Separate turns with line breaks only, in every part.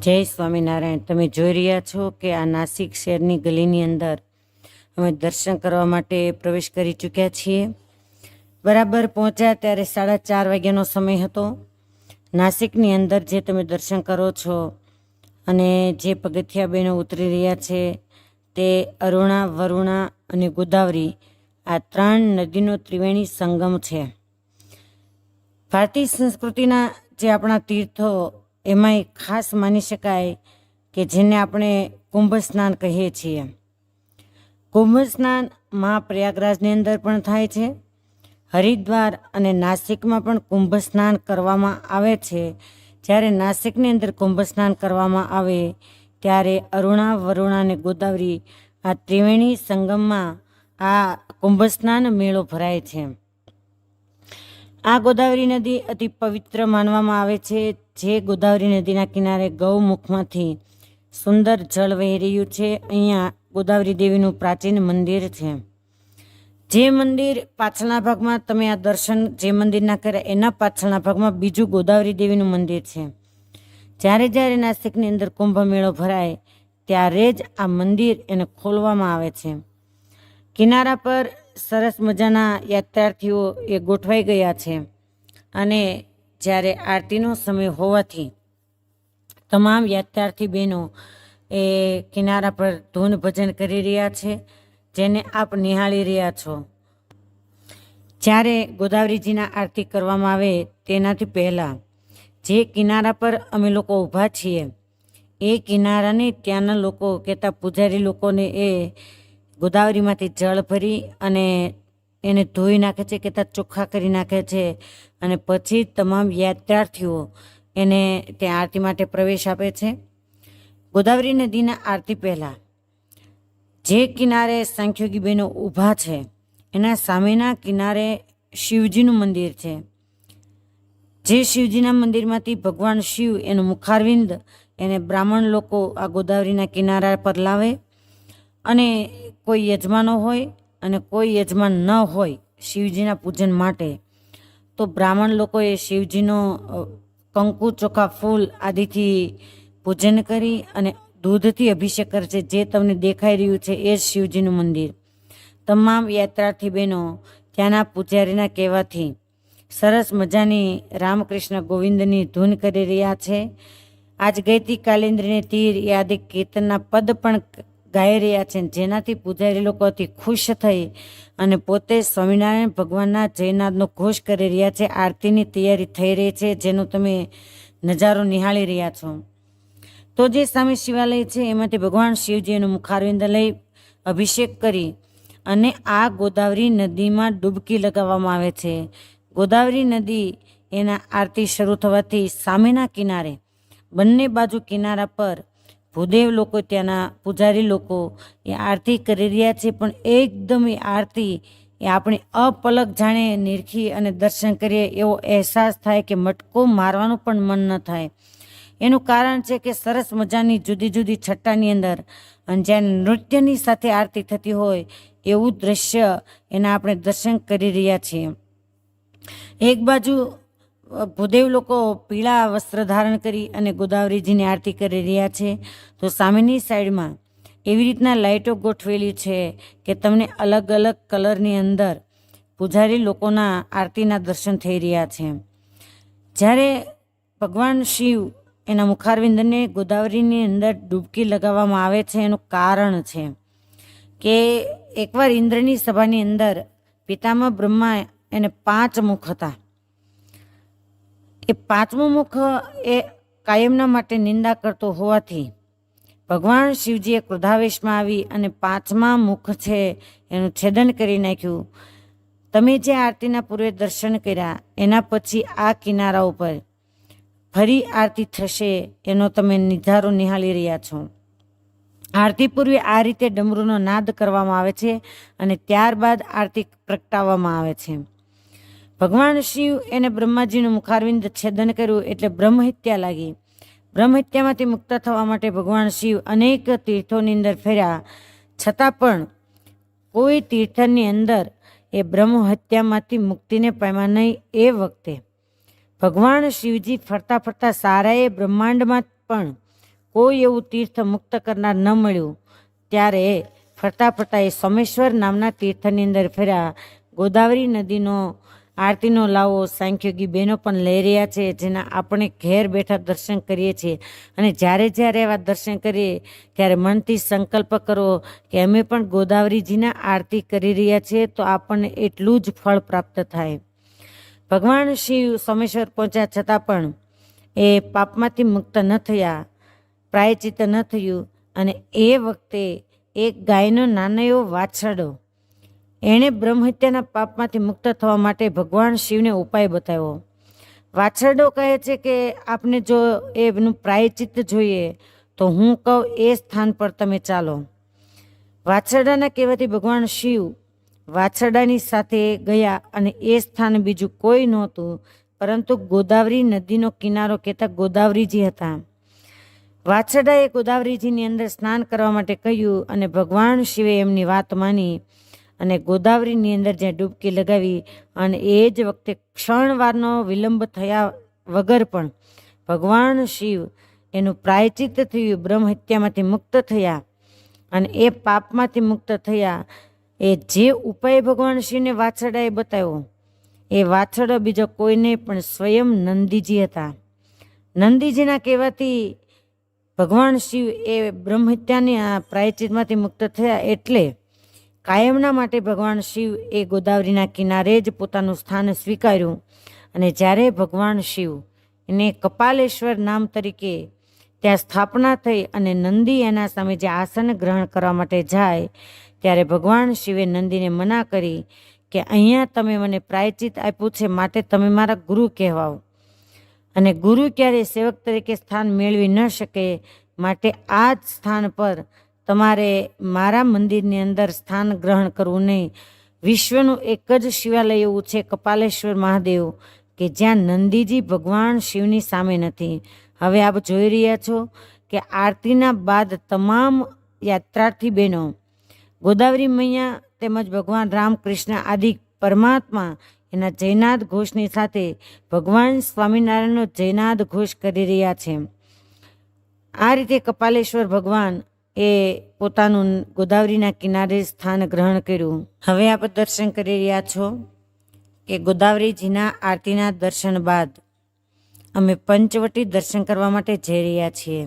જય સ્વામિનારાયણ। તમે જોઈ રહ્યા છો કે આ નાસિક શહેરની ગલીની અંદર અમે દર્શન કરવા માટે પ્રવેશ કરી ચૂક્યા છીએ। બરાબર પહોંચ્યા ત્યારે 4:30 વાગ્યાનો સમય હતો। નાસિકની અંદર જે તમે દર્શન કરો છો અને જે પગથિયા બહેનો ઉતરી રહ્યા છે તે અરુણા, વરુણા અને ગોદાવરી આ 3 નદીનો ત્રિવેણી સંગમ છે। ભારતીય સંસ્કૃતિના જે આપણા તીર્થો એમાંય ખાસ માની શકાય કે જેને આપણે કુંભ સ્નાન કહીએ છીએ। કુંભ સ્નાન મહાપ્રયાગરાજની અંદર પણ થાય છે, હરિદ્વાર અને નાસિકમાં પણ કુંભ સ્નાન કરવામાં આવે છે। જ્યારે નાસિકની અંદર કુંભ સ્નાન કરવામાં આવે ત્યારે અરુણા, વરુણા અને ગોદાવરી આ ત્રિવેણી સંગમમાં આ કુંભ સ્નાન મેળો ભરાય છે। આ ગોદાવરી નદી અતિ પવિત્ર માનવામાં આવે છે। જે ગોદાવરી નદીના કિનારે ગૌમુખમાંથી સુંદર જળ વહી રહ્યું છે। અહીંયા ગોદાવરી દેવીનું પ્રાચીન મંદિર છે। જે મંદિર પાછળના ભાગમાં તમે આ દર્શન જે મંદિરના કર્યા એના પાછળના ભાગમાં બીજું ગોદાવરી દેવીનું મંદિર છે। જ્યારે જ્યારે નાસિકની અંદર કુંભ મેળો ભરાય ત્યારે જ આ મંદિર એને ખોલવામાં આવે છે। કિનારા પર સરસ મજાના યાત્રાર્થીઓ એ ગોઠવાઈ ગયા છે અને જ્યારે આરતીનો સમય હોવાથી તમામ યાત્રાર્થી બહેનો એ કિનારા પર ધૂન ભજન કરી રહ્યા છે, જેને આપ નિહાળી રહ્યા છો। જ્યારે ગોદાવરીજીના આરતી કરવામાં આવે તેનાથી પહેલાં જે કિનારા પર અમે લોકો ઊભા છીએ એ કિનારાને ત્યાંના લોકો કહેતા પૂજારી લોકોને એ ગોદાવરીમાંથી જળ ભરી અને એને ધોઈ નાખે છે, કહેતા ચોખ્ખા કરી નાખે છે અને પછી તમામ યાત્રાર્થીઓ એને ત્યાં આરતી માટે પ્રવેશ આપે છે। ગોદાવરી નદીના આરતી પહેલાં જે કિનારે સાંખ્યોગી બહેનો ઊભા છે એના સામેના કિનારે શિવજીનું મંદિર છે। જે શિવજીના મંદિરમાંથી ભગવાન શિવ એનું મુખારવિંદ એને બ્રાહ્મણ લોકો આ ગોદાવરીના કિનારા પર લાવે અને કોઈ યજમાનો હોય અને કોઈ યજમાન ન હોય શિવજીના પૂજન માટે તો બ્રાહ્મણ લોકોએ શિવજીનો કંકુ, ચોખા, ફૂલ આદિથી પૂજન કરી અને દૂધથી અભિષેક કરે છે। જે તમને દેખાઈ રહ્યું છે એ જ શિવજીનું મંદિર। તમામ યાત્રાર્થી બહેનો ત્યાંના પૂજારીના કહેવાથી સરસ મજાની રામકૃષ્ણ ગોવિંદની ધૂન કરી રહ્યા છે। આજ ગઈતી કાલેન્દ્રીને તીર યાદ કીર્તનના પદ પણ ગાઈ રહ્યા છે, જેનાથી પૂજારી લોકો અતિ ખુશ થઈ અને પોતે સ્વામિનારાયણ ભગવાનના જયનાદનો ઘોષ કરી રહ્યા છે। આરતીની તૈયારી થઈ રહી છે, જેનો તમે નજારો નિહાળી રહ્યા છો। તો જે સામે શિવાલય છે એમાંથી ભગવાન શિવજી એનું મુખારવિંદ લઈ અભિષેક કરી અને આ ગોદાવરી નદીમાં ડૂબકી લગાવવામાં આવે છે। ગોદાવરી નદી એના આરતી શરૂ થવાથી સામેના કિનારે બંને બાજુ કિનારા પર ભૂદેવ લોકો ત્યાંના પૂજારી લોકો એ આરતી કરી રહ્યા છે, પણ એકદમ એ આરતી એ આપણે અપલક જાણે નિરખી અને દર્શન કરીએ એવો અહેસાસ થાય કે મટકો મારવાનું પણ મન ન થાય। એનું કારણ છે કે સરસ મજાની જુદી જુદી છઠ્ઠાની અંદર અને જ્યારે નૃત્યની સાથે આરતી થતી હોય એવું દ્રશ્ય એના આપણે દર્શન કરી રહ્યા છીએ। એક બાજુ ભૂદેવ લોકો પીળા વસ્ત્ર ધારણ કરી અને ગોદાવરીજીની આરતી કરી રહ્યા છે, તો સામેની સાઈડમાં એવી રીતના લાઇટો ગોઠવેલી છે કે તમને અલગ અલગ કલરની અંદર પૂજારી લોકોના આરતીના દર્શન થઈ રહ્યા છે। જ્યારે ભગવાન શિવ એના મુખારવિંદને ગોદાવરીની અંદર ડૂબકી લગાવવામાં આવે છે એનું કારણ છે કે એકવાર ઇન્દ્રની સભાની અંદર પિતામહ બ્રહ્મા એને 5 મુખ હતા। એ 5મું મુખ એ કાયમના માટે નિંદા કરતો હોવાથી ભગવાન શિવજીએ ક્રોધાવેશમાં આવી અને 5મા મુખ છે એનું છેદન કરી નાખ્યું। તમે જે આરતીના પૂર્વે દર્શન કર્યા એના પછી આ કિનારા ઉપર ફરી આરતી થશે એનો તમે નિધારો નિહાળી રહ્યા છો। આરતી પૂર્વે આ રીતે ડમરૂનો નાદ કરવામાં આવે છે અને ત્યારબાદ આરતી પ્રગટાવવામાં આવે છે। ભગવાન શિવ એને બ્રહ્માજીનું મુખારવિંદ છેદન કર્યું એટલે બ્રહ્મહત્યા લાગી। બ્રહ્મહત્યામાંથી મુક્ત થવા માટે ભગવાન શિવ અનેક તીર્થોની અંદર ફર્યા, છતાં પણ કોઈ તીર્થની અંદર એ બ્રહ્મહત્યામાંથી મુક્તિને પામ્યા નહીં। એ વખતે ભગવાન શિવજી ફરતા ફરતા સારાએ બ્રહ્માંડમાં પણ કોઈ એવું તીર્થ મુક્ત કરનાર ન મળ્યું ત્યારે ફરતા ફરતા એ સોમેશ્વર નામના તીર્થની અંદર ફર્યા. ગોદાવરી નદીનો આરતીનો લાવો સાંખ્યોગી બહેનો પણ લઈ રહ્યા છે, જેના આપણે ઘેર બેઠા દર્શન કરીએ છીએ. અને જ્યારે જ્યારે એવા દર્શન કરીએ ત્યારે મનથી સંકલ્પ કરો કે અમે પણ ગોદાવરીજીના આરતી કરી રહ્યા છીએ, તો આપણને એટલું જ ફળ પ્રાપ્ત થાય. ભગવાન શિવ સોમેશ્વર પહોંચ્યા છતાં પણ એ પાપમાંથી મુક્ત ન થયા, પ્રાયચિત્ત ન થયું. અને એ વખતે એક ગાયનો નાનો એવો વાછરડો, એણે બ્રહ્મહત્યાના પાપમાંથી મુક્ત થવા માટે ભગવાન શિવને ઉપાય બતાવ્યો. વાછરડો કહે છે કે આપને જો એનું પ્રાયચિત્ત જોઈએ તો હું કહું એ સ્થાન પર તમે ચાલો. વાછરડાના કહેવાથી ભગવાન શિવ વાછરડાની સાથે ગયા અને એ સ્થાન બીજું કોઈ નહોતું પરંતુ ગોદાવરી નદીનો કિનારો કહેતા ગોદાવરીજી હતા. વાછરડાએ ગોદાવરીજીની અંદર સ્નાન કરવા માટે કહ્યું અને ભગવાન શિવે એમની વાત માની અને ગોદાવરીની અંદર જ્યાં ડૂબકી લગાવી. અને એ જ વખતે ક્ષણવારનો વિલંબ થયા વગર પણ ભગવાન શિવ એનું પ્રાયચિત્ત થયું, બ્રહ્મહત્યામાંથી મુક્ત થયા અને એ પાપમાંથી મુક્ત થયા. એ જે ઉપાય ભગવાન શિવને વાછરડાએ બતાવ્યો, એ વાછરડો બીજો કોઈ નહીં પણ સ્વયં નંદીજી હતા. નંદીજીના કહેવાથી ભગવાન શિવ એ બ્રહ્મહત્યાની પ્રાયચિતમાંથી મુક્ત થયા. એટલે કાયમના માટે ભગવાન શિવ એ ગોદાવરીના કિનારે જ પોતાનું સ્થાન સ્વીકાર્યું. અને જ્યારે ભગવાન શિવ એને કપાલેશ્વર નામ તરીકે ત્યાં સ્થાપના થઈ અને નંદી એના સામે જે આસન ગ્રહણ કરવા માટે જાય, ત્યારે ભગવાન શિવે નંદીને મના કરી કે અહીંયા તમે મને પ્રાયચિત આપ્યું છે, માટે તમે મારા ગુરુ કહેવાઓ. અને ગુરુ ક્યારે સેવક તરીકે સ્થાન મેળવી ન શકે, માટે આ જ સ્થાન પર તમારે મારા મંદિરની અંદર સ્થાન ગ્રહણ કરવું નહીં. વિશ્વનું એક જ શિવાલય એવું છે કપાલેશ્વર મહાદેવ, કે જ્યાં નંદીજી ભગવાન શિવની સામે નથી. હવે આપ જોઈ રહ્યા છો કે આરતીના બાદ તમામ યાત્રાર્થી બહેનો ગોદાવરી મૈયા તેમજ ભગવાન રામકૃષ્ણ આદિ પરમાત્મા એના જયનાદ ઘોષની સાથે ભગવાન સ્વામિનારાયણનો જયનાદ ઘોષ કરી રહ્યા છે. આ રીતે કપાલેશ્વર ભગવાન એ પોતાનું ગોદાવરીના કિનારે સ્થાન ગ્રહણ કર્યું. હવે આપ દર્શન કરી રહ્યા છો કે ગોદાવરીજીના આરતીના દર્શન બાદ અમે પંચવટી દર્શન કરવા માટે જઈ રહ્યા છીએ,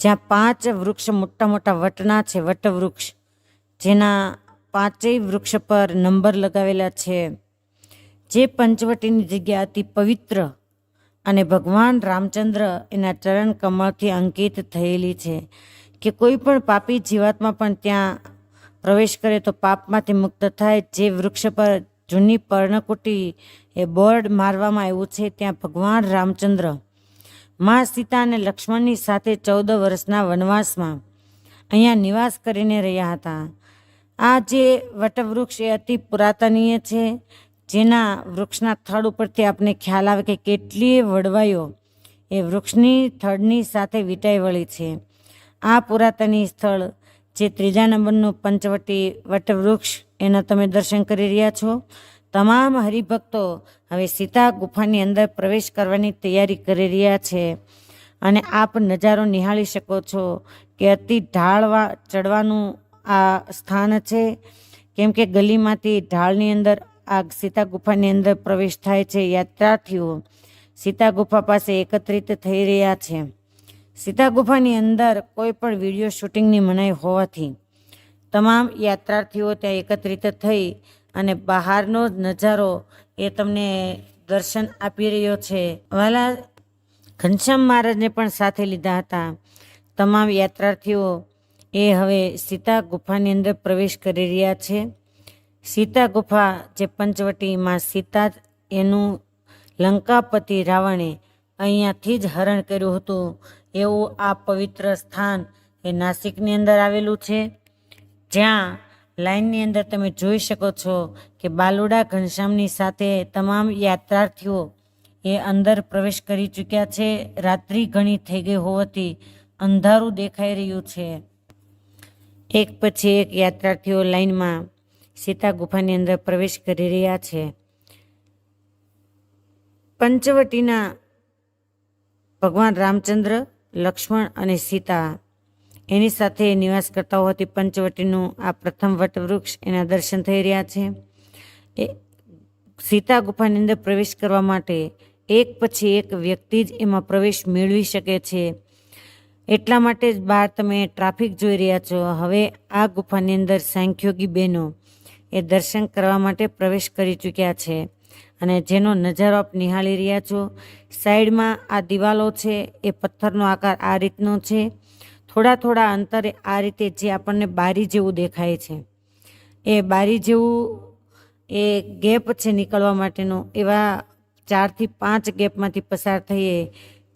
જ્યાં 5 વૃક્ષ મોટા મોટા વટના છે, વટવૃક્ષ, જેના 5 વૃક્ષ પર નંબર લગાવેલા છે. જે પંચવટીની જગ્યા અતિ પવિત્ર અને ભગવાન રામચંદ્ર એના ચરણ કમળથી અંકિત થયેલી છે કે કોઈ પણ પાપી જીવાત્મા પણ ત્યાં પ્રવેશ કરે તો પાપમાંથી મુક્ત થાય. જે વૃક્ષ પર જૂની પર્ણકુટી એ બોર્ડ મારવામાં આવ્યું છે, ત્યાં ભગવાન રામચંદ્ર મા સીતા અને લક્ષ્મણની સાથે 14 વર્ષના વનવાસમાં અહીંયા નિવાસ કરીને રહ્યા હતા. આ જે વટવૃક્ષ એ અતિ પુરાતનીય છે, જેના વૃક્ષના થડ ઉપરથી આપને ખ્યાલ આવે કે કેટલી વડવાઈઓ એ વૃક્ષની થડની સાથે વીંટાઈ વળી છે. આ પુરાતની સ્થળ જે 3જા નંબરનું પંચવટી વટવૃક્ષ, એના તમે દર્શન કરી રહ્યા છો. તમામ હરિભક્તો હવે સીતા ગુફાની અંદર પ્રવેશ કરવાની તૈયારી કરી રહ્યા છે. અને આપ નજારો નિહાળી શકો છો કે અતિ ઢાળવા ચડવાનું આ સ્થાન છે, કેમ કે ગલીમાંથી ઢાળની અંદર આ સીતા ગુફાની અંદર પ્રવેશ થાય છે. યાત્રાર્થીઓ સીતા ગુફા પાસે એકત્રિત થઈ રહ્યા છે. સીતા ગુફાની અંદર કોઈ પણ વિડીયો શૂટિંગની મનાઈ હોવાથી તમામ યાત્રાર્થીઓ ત્યાં એકત્રિત થઈ અને બહારનો નજારો એ તમને દર્શન આપી રહ્યો છે. વાલા ઘનશ્યામ મહારાજને પણ સાથે લીધા હતા. તમામ યાત્રાર્થીઓ એ હવે સીતા ગુફાની અંદર પ્રવેશ કરી રહ્યા છે. સીતા ગુફા જે પંચવટીમાં સીતા એનું લંકાપતિ રાવણે અહીંયાથી જ હરણ કર્યું હતું, એવું આ પવિત્ર સ્થાન એ નાસિકની અંદર આવેલું છે. જ્યાં લાઈનની અંદર તમે જોઈ શકો છો કે બાલુડા ઘનશ્યામની સાથે તમામ યાત્રાર્થીઓ એ અંદર પ્રવેશ કરી ચૂક્યા છે. રાત્રિ ઘણી થઈ ગઈ હોવાથી અંધારું દેખાઈ રહ્યું છે. એક પછી એક યાત્રાર્થીઓ લાઈનમાં સીતા ગુફાની અંદર પ્રવેશ કરી રહ્યા છે. પંચવટીના ભગવાન રામચંદ્ર લક્ષ્મણ અને સીતા એની સાથે નિવાસ કરતા હોવાથી પંચવટીનું આ પ્રથમ વટવૃક્ષ એના દર્શન થઈ રહ્યા છે. એ સીતા ગુફાની અંદર પ્રવેશ કરવા માટે એક પછી એક વ્યક્તિ જ એમાં પ્રવેશ મેળવી શકે છે. એટલા માટે જ બહાર તમે ટ્રાફિક જોઈ રહ્યા છો. હવે આ ગુફાની અંદર સાંખ્યોગી બહેનો એ દર્શન કરવા માટે પ્રવેશ કરી ચૂક્યા છે અને જેનો નજારો આપ નિહાળી રહ્યા છો. સાઈડમાં આ દિવાલો છે એ પથ્થરનો આકાર આ રીતનો છે. થોડા થોડા અંતરે આ રીતે જે આપણને બારી જેવું દેખાય છે એ બારી જેવું એ ગેપ છે નીકળવા માટેનો. એવા 4 થી 5 ગેપમાંથી પસાર થઈએ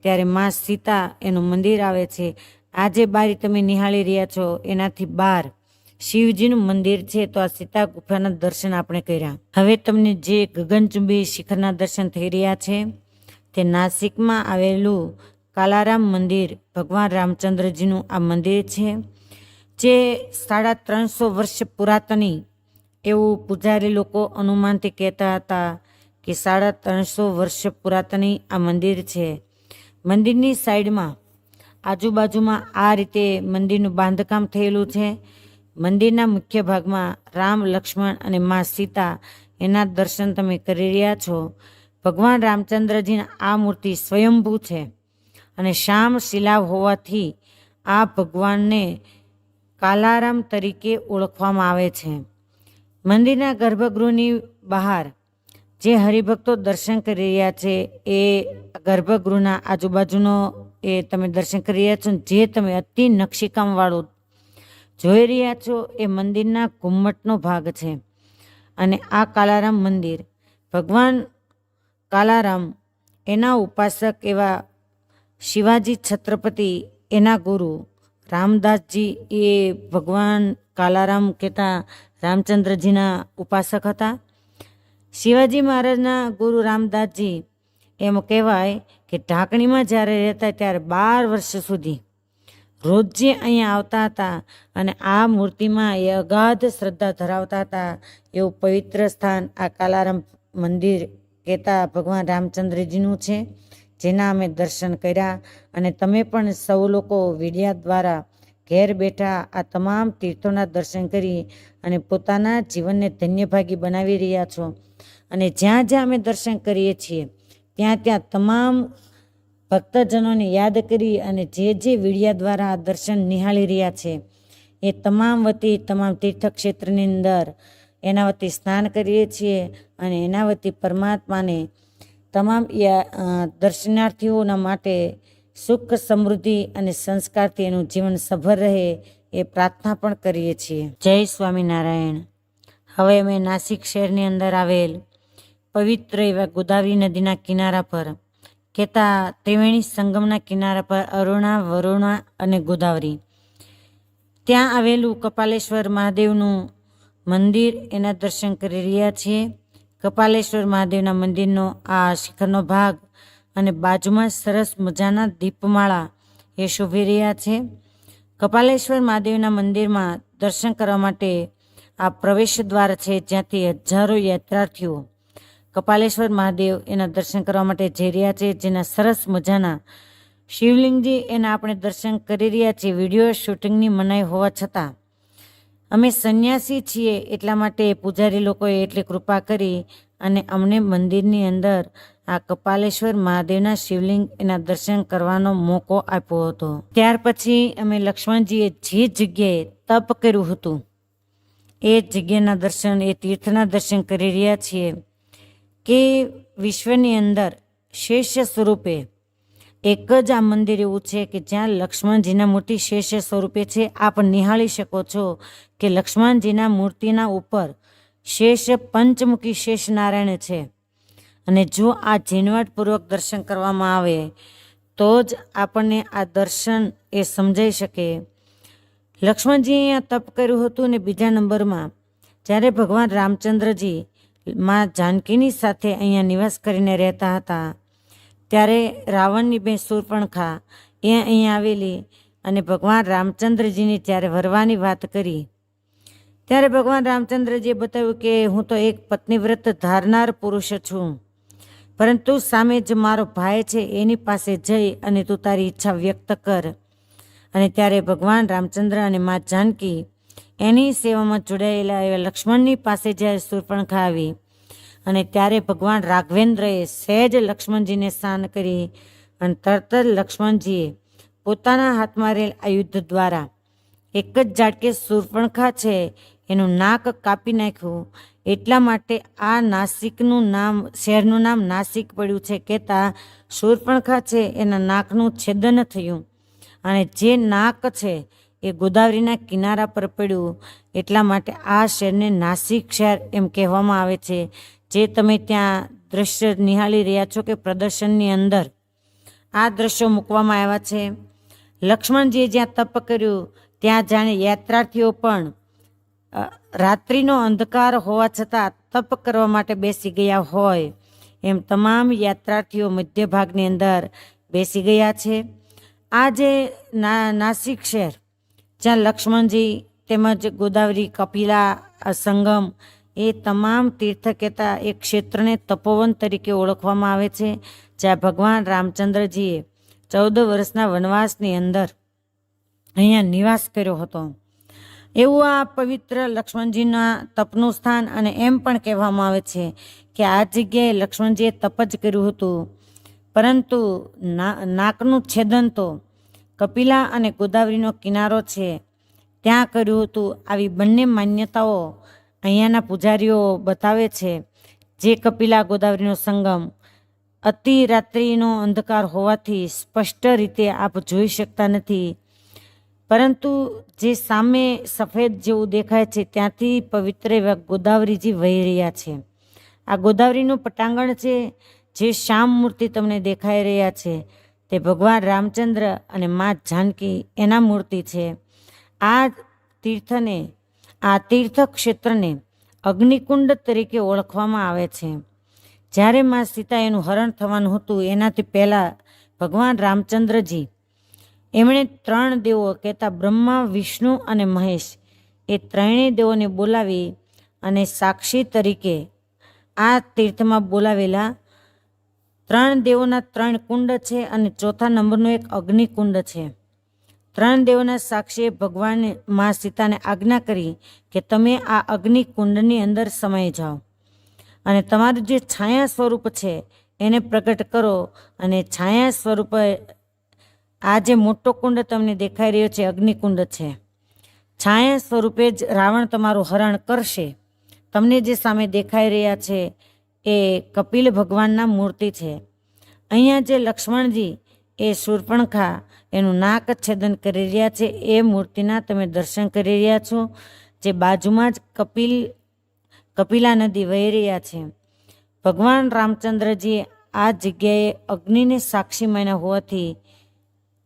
ત્યારે મા સીતા એનું મંદિર આવે છે. આ જે બારી તમે નિહાળી રહ્યા છો એનાથી બહાર શિવજીનું મંદિર છે. તો આ સીતા ગુફાના દર્શન આપણે કર્યા. હવે તમને જે ગગનચુંબી શિખરના દર્શન થઈ રહ્યા છે તે નાસિકમાં આવેલું કાલારામ મંદિર ભગવાન રામચંદ્રજીનું આ મંદિર છે, જે 350 વર્ષ પુરાતની એવું પૂજારી લોકો અનુમાનથી કહેતા હતા કે 350 વર્ષ પુરાતની આ મંદિર છે. મંદિરની સાઈડમાં આજુબાજુમાં આ રીતે મંદિરનું બાંધકામ થયેલું છે. મંદિરના મુખ્ય ભાગમાં રામ, લક્ષ્મણ અને મા સીતા એના દર્શન તમે કરી રહ્યા છો. ભગવાન રામચંદ્રજીના આ મૂર્તિ સ્વયંભૂ છે અને શ્યામ શિલા હોવાથી આ ભગવાનને કાલારામ તરીકે ઓળખવામાં આવે છે. મંદિરના ગર્ભગૃહની બહાર જે હરિભક્તો દર્શન કરી રહ્યા છે એ ગર્ભગૃહના આજુબાજુનો એ તમે દર્શન કરી રહ્યા છો. જે તમે અતિ નકશીકામવાળું જોઈ રહ્યા છો એ મંદિરના ઘુમ્મટનો ભાગ છે. અને આ કાલારામ મંદિર ભગવાન કાલારામ એના ઉપાસક એવા શિવાજી છત્રપતિ એના ગુરુ રામદાસજી એ ભગવાન કાલારામ કહેતા રામચંદ્રજીના ઉપાસક હતા. શિવાજી મહારાજના ગુરુ રામદાસજી એમ કહેવાય કે ઢાંકણીમાં જ્યારે રહેતા ત્યારે 12 વર્ષ સુધી રોજે અહીંયા આવતા હતા અને આ મૂર્તિમાં એ અગાધ શ્રદ્ધા ધરાવતા હતા. એવું પવિત્ર સ્થાન આ કાલારામ મંદિર કહેતા ભગવાન રામચંદ્રજીનું છે, જેના અમે દર્શન કર્યા. અને તમે પણ સૌ લોકો વિડિયા દ્વારા ઘેર બેઠા આ તમામ તીર્થોના દર્શન કરી અને પોતાના જીવનને ધન્યભાગી બનાવી રહ્યા છો. અને જ્યાં જ્યાં અમે દર્શન કરીએ છીએ ત્યાં ત્યાં તમામ ભક્તજનોને યાદ કરી અને જે જે વિડિયા દ્વારા આ દર્શન નિહાળી રહ્યા છે એ તમામ વતી તમામ તીર્થક્ષેત્રની અંદર એના વતી સ્નાન કરીએ છીએ અને એના વતી પરમાત્માને તમામ દર્શનાર્થીઓના માટે સુખ, સમૃદ્ધિ અને સંસ્કારથી એનું જીવન સભર રહે એ પ્રાર્થના પણ કરીએ છીએ. જય સ્વામિનારાયણ. હવે અમે નાસિક શહેરની અંદર આવેલ પવિત્ર એવા ગોદાવરી નદીના કિનારા પર કહેતા ત્રિવેણી સંગમના કિનારા પર અરુણા, વરુણા અને ગોદાવરી ત્યાં આવેલું કપાલેશ્વર મહાદેવનું મંદિર એના દર્શન કરી રહ્યા છીએ. કપાલેશ્વર મહાદેવના મંદિરનો આ શિખરનો ભાગ અને બાજુમાં સરસ મજાના દીપમાળા એ શોભી રહ્યા છે. કપાલેશ્વર મહાદેવના મંદિરમાં દર્શન કરવા માટે આ પ્રવેશ દ્વાર છે, જ્યાંથી હજારો યાત્રાર્થીઓ કપાલેશ્વર મહાદેવ એના દર્શન કરવા માટે જઈ રહ્યા છે. જેના સરસ મજાના શિવલિંગજી એના આપણે દર્શન કરી રહ્યા છીએ. વિડીયો શૂટિંગની મનાઈ હોવા છતાં અમે સંન્યાસી છીએ એટલા માટે પૂજારી લોકોએ એટલી કૃપા કરી અને અમને મંદિરની અંદર આ કપાલેશ્વર મહાદેવના શિવલિંગ એના દર્શન કરવાનો મોકો આપ્યો હતો. ત્યાર પછી અમે લક્ષ્મણજીએ જે જગ્યાએ તપ કર્યું હતું એ જગ્યાના દર્શન, એ તીર્થના દર્શન કરી રહ્યા છીએ કે વિશ્વની અંદર શેષ સ્વરૂપે એક જ આ મંદિર એવું છે કે જ્યાં લક્ષ્મણજીના મૂર્તિ શેષ સ્વરૂપે છે. આપ નિહાળી શકો છો કે લક્ષ્મણજીના મૂર્તિના ઉપર શેષ પંચમુખી શેષ નારાયણ છે. અને જો આ ઝીણવટપૂર્વક દર્શન કરવામાં આવે તો જ આપણને આ દર્શન એ સમજાઈ શકે. લક્ષ્મણજી અહીંયા તપ કર્યું હતું ને બીજા નંબરમાં જ્યારે ભગવાન રામચંદ્રજી માં જાનકીની સાથે અહીંયા નિવાસ કરીને રહેતા હતા ત્યારે રાવણની બેન શૂર્પણખા એ અહીંયા આવેલી અને ભગવાન રામચંદ્રજીની જ્યારે વરવાની વાત કરી ત્યારે ભગવાન રામચંદ્રજીએ બતાવ્યું કે હું તો એક પત્નીવ્રત ધારનાર પુરુષ છું, પરંતુ સામે જે મારો ભાઈ છે એની પાસે જઈ અને તું તારી ઈચ્છા વ્યક્ત કર. અને ત્યારે ભગવાન રામચંદ્ર અને મા જાનકી એની સેવામાં જોડાયેલા એવા લક્ષ્મણની પાસે જ્યારે શૂર્પણખા આવી અને ત્યારે ભગવાન રાઘવેન્દ્રએ સહેજ લક્ષ્મણજીને શાન કરી અને તરત જ લક્ષ્મણજીએ પોતાના હાથમાં રહેલ આયુધ દ્વારા એક જ ઝાટકે શૂર્પણખા છે એનું નાક કાપી નાખ્યું. એટલા માટે આ નાસિકનું નામ, શહેરનું નામ નાસિક પડ્યું છે. કહેતા શૂર્પણખા છે એના નાકનું છેદન થયું અને જે નાક છે એ ગોદાવરીના કિનારા પર પડ્યું. એટલા માટે આ શહેરને નાસિક શહેર એમ કહેવામાં આવે છે. જે તમે ત્યાં દ્રશ્ય નિહાળી રહ્યા છો કે પ્રદર્શનની અંદર આ દ્રશ્યો મૂકવામાં આવ્યા છે. લક્ષ્મણજીએ જ્યાં તપ કર્યું ત્યાં જાણે યાત્રાર્થીઓ પણ રાત્રિનો અંધકાર હોવા છતાં તપ કરવા માટે બેસી ગયા હોય એમ તમામ યાત્રાર્થીઓ મધ્ય ભાગની અંદર બેસી ગયા છે. આ જે નાસિક શહેર જ્યાં લક્ષ્મણજી તેમજ ગોદાવરી કપિલા સંગમ એ તમામ તીર્થ કહેતા એ ક્ષેત્રને તપોવન તરીકે ઓળખવામાં આવે છે. જ્યાં ભગવાન રામચંદ્રજીએ 14 વર્ષના વનવાસની અંદર અહીંયા નિવાસ કર્યો હતો. એવું આ પવિત્ર લક્ષ્મણજીના તપનું સ્થાન. અને એમ પણ કહેવામાં આવે છે કે આ જગ્યાએ લક્ષ્મણજીએ તપ જ કર્યું હતું, પરંતુ નાકનું છેદન તો કપિલા અને ગોદાવરીનો કિનારો છે ત્યાં કર્યું હતું. આવી બંને માન્યતાઓ અહીંયાના પૂજારીઓ બતાવે છે. જે કપિલા ગોદાવરીનો સંગમ અતિ રાત્રિનો અંધકાર હોવાથી સ્પષ્ટ રીતે આપ જોઈ શકતા નથી, પરંતુ જે સામે સફેદ જેવું દેખાય છે ત્યાંથી પવિત્ર એવા ગોદાવરીજી વહી રહ્યા છે. આ ગોદાવરીનું પટાંગણ છે. જે શ્યામ મૂર્તિ તમને દેખાઈ રહ્યા છે તે ભગવાન રામચંદ્ર અને મા જાનકી એના મૂર્તિ છે. આ તીર્થને, આ તીર્થ ક્ષેત્રને અગ્નિકુંડ તરીકે ઓળખવામાં આવે છે. જ્યારે મા સીતા એનું હરણ થવાનું હતું એનાથી પહેલાં ભગવાન રામચંદ્રજી એમણે 3 દેવો કહેતા બ્રહ્મા, વિષ્ણુ અને મહેશ એ ત્રણેય દેવોને બોલાવી અને સાક્ષી તરીકે આ તીર્થમાં બોલાવેલા 3 દેવોના 3 કુંડ છે અને ચોથા નંબરનો એક અગ્નિકુંડ છે. 3 દેવોના સાક્ષીએ ભગવાન મા સીતાને આજ્ઞા કરી કે તમે આ અગ્નિકુંડની અંદર સમાઈ જાઓ અને તમારું જે છાયા સ્વરૂપ છે એને પ્રગટ કરો. અને છાયા સ્વરૂપે આ જે મોટો કુંડ તમને દેખાઈ રહ્યો છે અગ્નિકુંડ છે. છાયા સ્વરૂપે જ રાવણ તમારું હરણ કરશે. તમને જે સામે દેખાઈ રહ્યા છે એ કપિલ ભગવાનના મૂર્તિ છે. અહીંયા જે લક્ષ્મણજી એ શૂર્પણખા એનું નાક છેદન કરી રહ્યા છે એ મૂર્તિના તમે દર્શન કરી રહ્યા છો. જે બાજુમાં જ કપિલા નદી વહી રહ્યા છે. ભગવાન રામચંદ્રજીએ આ જગ્યાએ અગ્નિને સાક્ષી માન્યા હોવાથી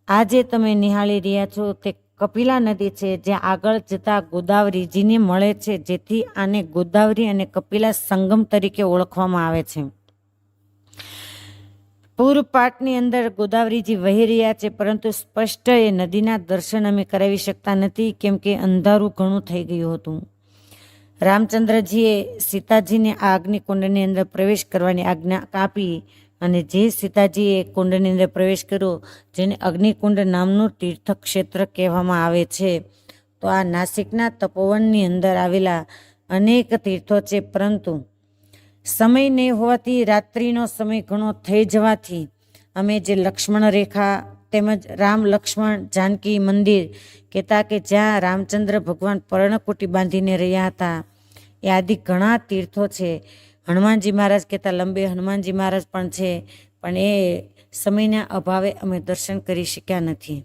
આજે તમે નિહાળી રહ્યા છો તે કપિલા નદી છે, જ્યાં આગળ જતા ગોદાવરીજીને મળે છે, જેથી આને ગોદાવરી અને કપિલા સંગમ તરીકે ઓળખવામાં આવે છે. પૂરપાટની અંદર ગોદાવરીજી વહી રહ્યા છે, પરંતુ સ્પષ્ટ એ નદીના દર્શન અમે કરાવી શકતા નથી, કેમ કે અંધારું ઘણું થઈ ગયું હતું. રામચંદ્રજીએ સીતાજીને આ અગ્નિકુંડની અંદર પ્રવેશ કરવાની આજ્ઞા આપી અને જે સીતાજીએ કુંડની અંદર પ્રવેશ કર્યો, જેને અગ્નિકુંડ નામનું તીર્થક્ષેત્ર કહેવામાં આવે છે. તો આ નાસિકના તપોવનની અંદર આવેલા અનેક તીર્થો છે, પરંતુ સમય નહીં હોવાથી, રાત્રિનો સમય ઘણો થઈ જવાથી અમે જે લક્ષ્મણ રેખા તેમજ રામ લક્ષ્મણ જાનકી મંદિર કહેતા કે જ્યાં રામચંદ્ર ભગવાન પર્ણકુટી બાંધીને રહ્યા હતા, એ આદિ ઘણા તીર્થો છે. હનુમાનજી મહારાજ કહેતા લંબે હનુમાનજી મહારાજ પણ છે, પણ એ સમયના અભાવે અમે દર્શન કરી શક્યા નથી.